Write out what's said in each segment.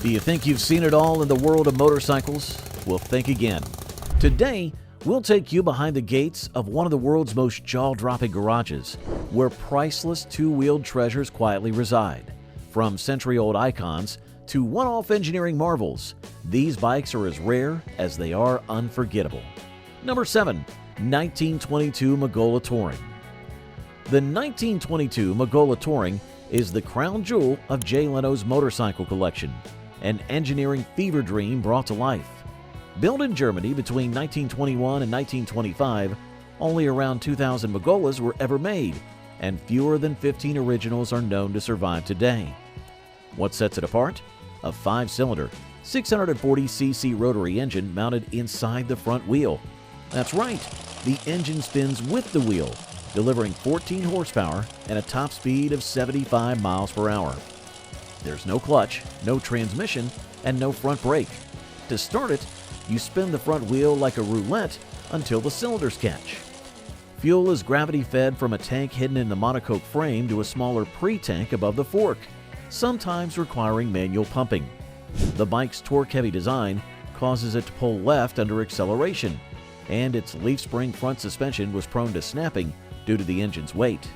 Do you think you've seen it all in the world of motorcycles? Well, think again. Today, we'll take you behind the gates of one of the world's most jaw-dropping garages, where priceless two-wheeled treasures quietly reside. From century-old icons to one-off engineering marvels, these bikes are as rare as they are unforgettable. Number 7. 1922 Mola Touring. The 1922 Mola Touring is the crown jewel of Jay Leno's motorcycle collection, an engineering fever dream brought to life. Built in Germany between 1921 and 1925, only around 2,000 Molas were ever made, and fewer than 15 originals are known to survive today. What sets it apart? A 5-cylinder, 640cc rotary engine mounted inside the front wheel. That's right, the engine spins with the wheel, delivering 14 horsepower and a top speed of 75 miles per hour. There's no clutch, no transmission, and no front brake. To start it, you spin the front wheel like a roulette until the cylinders catch. Fuel is gravity-fed from a tank hidden in the monocoque frame to a smaller pre-tank above the fork, sometimes requiring manual pumping. The bike's torque-heavy design causes it to pull left under acceleration, and its leaf spring front suspension was prone to snapping due to the engine's weight.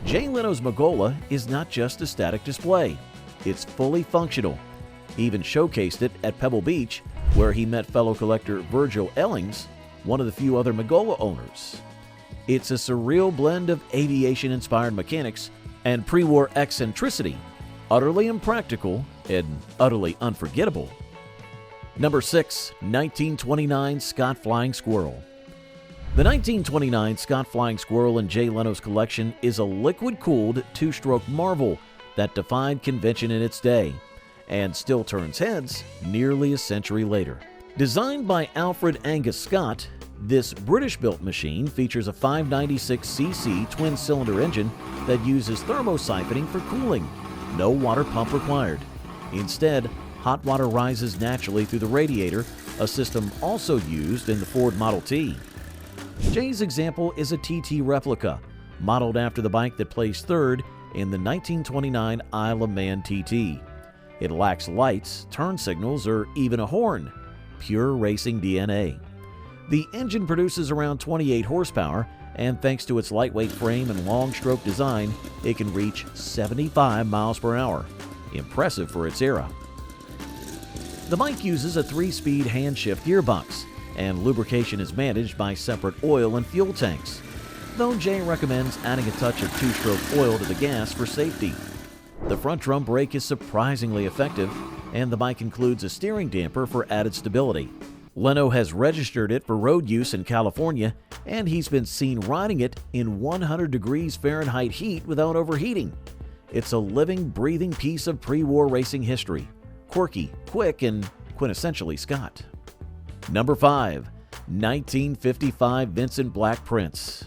Jay Leno's Mola is not just a static display. It's fully functional. He even showcased it at Pebble Beach, where he met fellow collector Virgil Ellings, one of the few other Mola owners. It's a surreal blend of aviation-inspired mechanics and pre-war eccentricity, utterly impractical and utterly unforgettable. Number 6. 1929 Scott Flying Squirrel. The 1929 Scott Flying Squirrel in Jay Leno's collection is a liquid-cooled two-stroke marvel that defied convention in its day and still turns heads nearly a century later. Designed by Alfred Angus Scott, this British-built machine features a 596cc twin-cylinder engine that uses thermosiphoning for cooling. No water pump required. Instead, hot water rises naturally through the radiator, a system also used in the Ford Model T. Jay's example is a TT replica, modeled after the bike that placed third in the 1929 Isle of Man TT. It lacks lights, turn signals, or even a horn. Pure racing DNA. The engine produces around 28 horsepower, and thanks to its lightweight frame and long-stroke design, it can reach 75 miles per hour. Impressive for its era. The bike uses a 3-speed hand-shift gearbox, and lubrication is managed by separate oil and fuel tanks, though Jay recommends adding a touch of two-stroke oil to the gas for safety. The front drum brake is surprisingly effective, and the bike includes a steering damper for added stability. Leno has registered it for road use in California, and he's been seen riding it in 100 degrees Fahrenheit heat without overheating. It's a living, breathing piece of pre-war racing history. Quirky, quick, and quintessentially Scott. Number 5. 1955 Vincent Black Prince.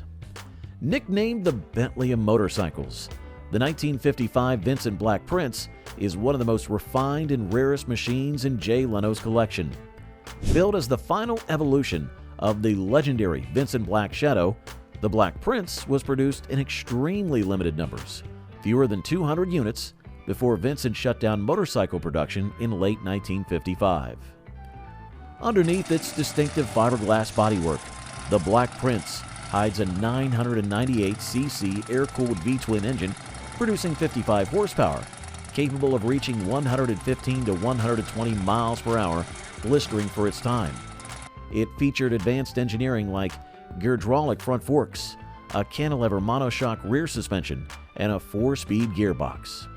Nicknamed the Bentley of motorcycles, the 1955 Vincent Black Prince is one of the most refined and rarest machines in Jay Leno's collection. Billed as the final evolution of the legendary Vincent Black Shadow, the Black Prince was produced in extremely limited numbers, fewer than 200 units, before Vincent shut down motorcycle production in late 1955. Underneath its distinctive fiberglass bodywork, the Black Prince hides a 998cc air-cooled V-twin engine producing 55 horsepower, capable of reaching 115 to 120 miles per hour, blistering for its time. It featured advanced engineering like geardraulic front forks, a cantilever monoshock rear suspension, and a 4-speed gearbox.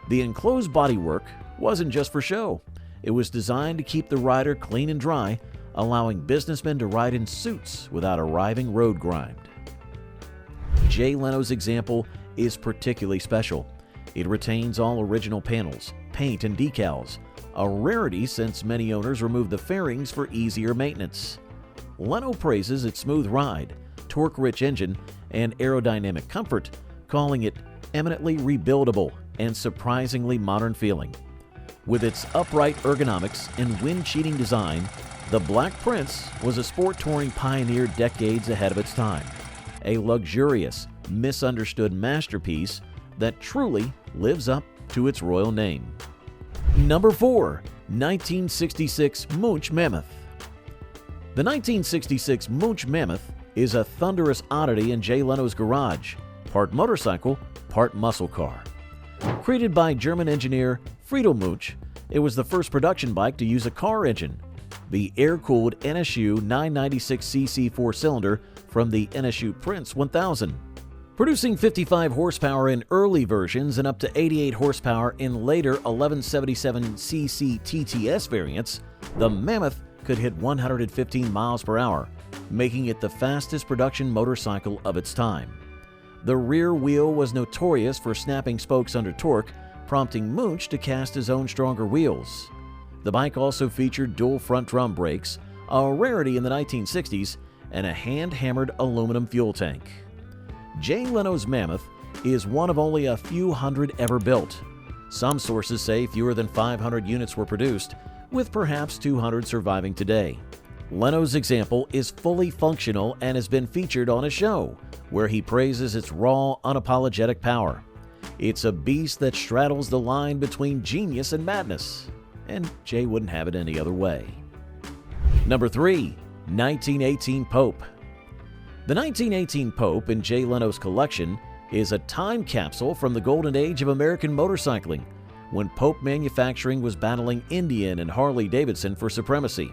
The enclosed bodywork wasn't just for show. It was designed to keep the rider clean and dry, allowing businessmen to ride in suits without arriving road grimed. Jay Leno's example is particularly special. It retains all original panels, paint, and decals, a rarity since many owners removed the fairings for easier maintenance. Leno praises its smooth ride, torque-rich engine, and aerodynamic comfort, calling it eminently rebuildable and surprisingly modern feeling. With its upright ergonomics and wind-cheating design, the Black Prince was a sport touring pioneer decades ahead of its time, a luxurious, misunderstood masterpiece that truly lives up to its royal name. Number 4. 1966 Mooch Mammoth. The 1966 Mooch Mammoth is a thunderous oddity in Jay Leno's garage, part motorcycle, part muscle car. Created by German engineer Friedel Mooch, it was the first production bike to use a car engine, the air-cooled NSU 996cc four-cylinder from the NSU Prince 1000. Producing 55 horsepower in early versions and up to 88 horsepower in later 1177cc TTS variants, the Mammoth could hit 115 miles per hour, making it the fastest production motorcycle of its time. The rear wheel was notorious for snapping spokes under torque, prompting Mooch to cast his own stronger wheels. The bike also featured dual front drum brakes, a rarity in the 1960s, and a hand-hammered aluminum fuel tank. Jay Leno's Mammoth is one of only a few hundred ever built. Some sources say fewer than 500 units were produced, with perhaps 200 surviving today. Leno's example is fully functional and has been featured on a show, where he praises its raw, unapologetic power. It's a beast that straddles the line between genius and madness, and Jay wouldn't have it any other way. Number 3. 1918 Pope. The 1918 Pope in Jay Leno's collection is a time capsule from the golden age of American motorcycling, when Pope manufacturing was battling Indian and Harley-Davidson for supremacy.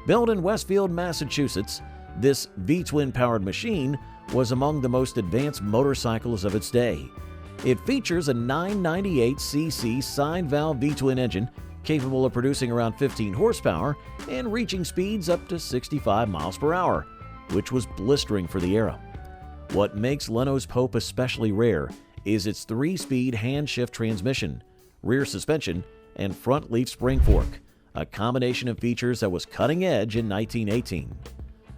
Built in Westfield, Massachusetts, this V-twin-powered machine was among the most advanced motorcycles of its day. It features a 998cc side-valve V-twin engine capable of producing around 15 horsepower and reaching speeds up to 65 miles per hour, which was blistering for the era. What makes Leno's Pope especially rare is its 3-speed hand-shift transmission, rear suspension, and front leaf spring fork, a combination of features that was cutting edge in 1918.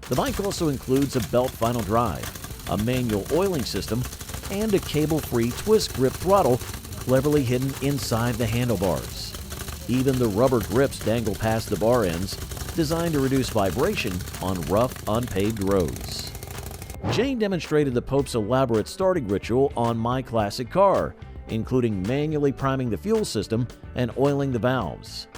The bike also includes a belt final drive, a manual oiling system, and a cable-free twist grip throttle cleverly hidden inside the handlebars. Even the rubber grips dangle past the bar ends, designed to reduce vibration on rough, unpaved roads. Jay demonstrated the Pope's elaborate starting ritual on My Classic Car, including manually priming the fuel system and oiling the valves.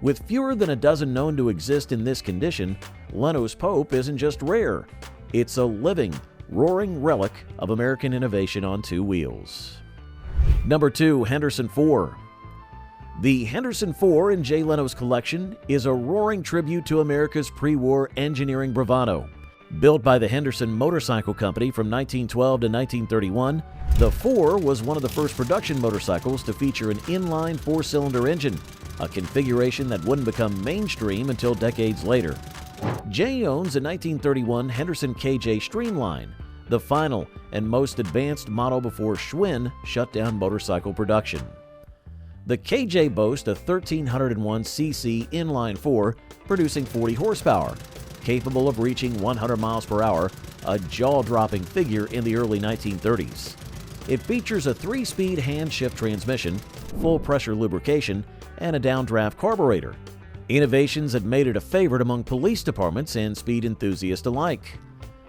With fewer than a dozen known to exist in this condition, Leno's Pope isn't just rare, it's a living, roaring relic of American innovation on two wheels. Number 2. Henderson 4. The Henderson 4 in Jay Leno's collection is a roaring tribute to America's pre-war engineering bravado. Built by the Henderson Motorcycle Company from 1912 to 1931, the 4 was one of the first production motorcycles to feature an inline 4-cylinder engine, a configuration that wouldn't become mainstream until decades later. Jay owns a 1931 Henderson KJ Streamline, the final and most advanced model before Schwinn shut down motorcycle production. The KJ boasts a 1301cc inline 4 producing 40 horsepower, capable of reaching 100 miles per hour, a jaw-dropping figure in the early 1930s. It features a 3-speed hand-shift transmission, full-pressure lubrication, and a downdraft carburetor, innovations that made it a favorite among police departments and speed enthusiasts alike.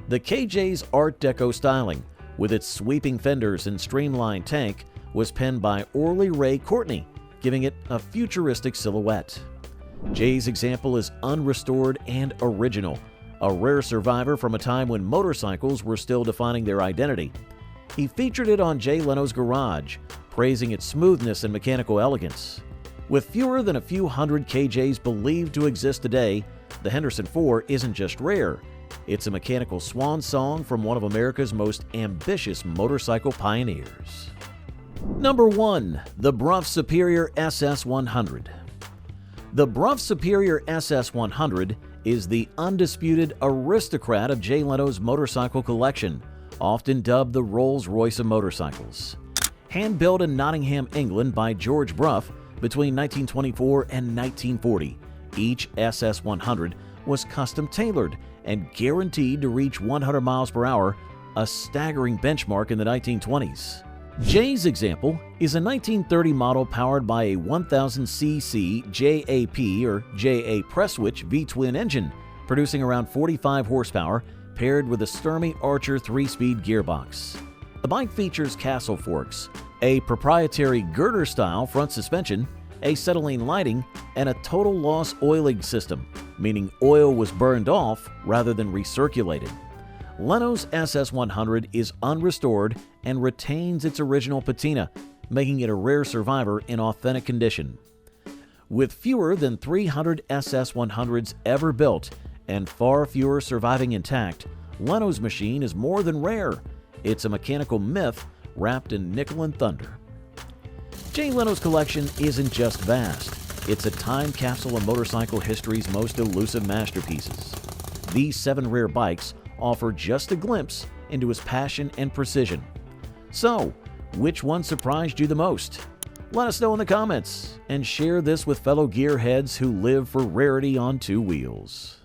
The KJ's Art Deco styling, with its sweeping fenders and streamlined tank, was penned by Orley Ray Courtney, giving it a futuristic silhouette. Jay's example is unrestored and original, a rare survivor from a time when motorcycles were still defining their identity. He featured it on Jay Leno's Garage, praising its smoothness and mechanical elegance. With fewer than a few hundred KJs believed to exist today, the Henderson 4 isn't just rare, it's a mechanical swan song from one of America's most ambitious motorcycle pioneers. Number 1. The Bruff Superior SS100. The Bruff Superior SS100 is the undisputed aristocrat of Jay Leno's motorcycle collection, often dubbed the Rolls-Royce of motorcycles. Hand-built in Nottingham, England by George Bruff between 1924 and 1940, each SS100 was custom-tailored and guaranteed to reach 100 miles per hour, a staggering benchmark in the 1920s. Jay's example is a 1930 model powered by a 1000cc JAP or JA press switch V-twin engine, producing around 45 horsepower, paired with a Sturmey Archer 3-speed gearbox. The bike features castle forks, a proprietary girder-style front suspension, acetylene lighting, and a total loss oiling system, meaning oil was burned off rather than recirculated. Leno's SS100 is unrestored and retains its original patina, making it a rare survivor in authentic condition. With fewer than 300 SS100s ever built and far fewer surviving intact, Leno's machine is more than rare. It's a mechanical myth wrapped in nickel and thunder. Jay Leno's collection isn't just vast, it's a time capsule of motorcycle history's most elusive masterpieces. These 7 rare bikes offer just a glimpse into his passion and precision. So, which one surprised you the most? Let us know in the comments, and share this with fellow gearheads who live for rarity on 2 wheels.